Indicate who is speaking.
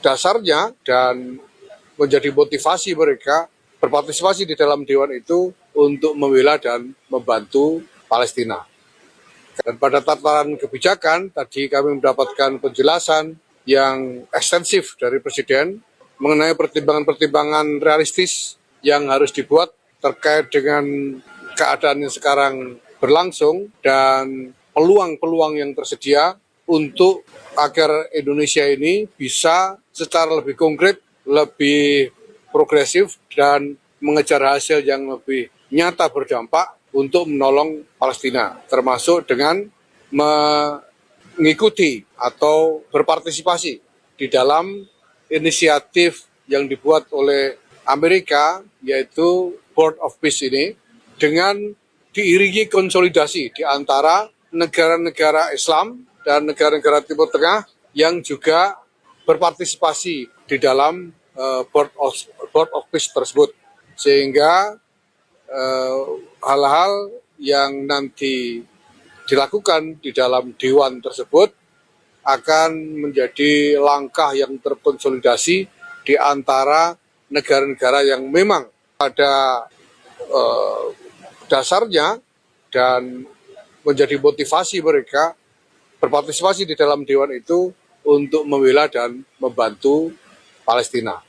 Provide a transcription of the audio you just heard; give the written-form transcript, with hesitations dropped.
Speaker 1: dasarnya dan menjadi motivasi mereka berpartisipasi di dalam Dewan itu untuk membela dan membantu Palestina. Dan pada tataran kebijakan, tadi kami mendapatkan penjelasan yang ekstensif dari Presiden mengenai pertimbangan-pertimbangan realistis yang harus dibuat terkait dengan keadaan yang sekarang berlangsung dan peluang-peluang yang tersedia untuk agar Indonesia ini bisa secara lebih konkret, lebih progresif dan mengejar hasil yang lebih nyata berdampak untuk menolong Palestina, termasuk dengan mengikuti atau berpartisipasi di dalam inisiatif yang dibuat oleh Amerika, yaitu Board of Peace ini, dengan diiringi konsolidasi di antara negara-negara Islam dan negara-negara Timur Tengah yang juga berpartisipasi di dalam Board of Peace tersebut. Sehingga hal-hal yang nanti dilakukan di dalam Dewan tersebut akan menjadi langkah yang terkonsolidasi di antara negara-negara yang memang pada dasarnya dan menjadi motivasi mereka berpartisipasi di dalam Dewan itu untuk membela dan membantu Palestina.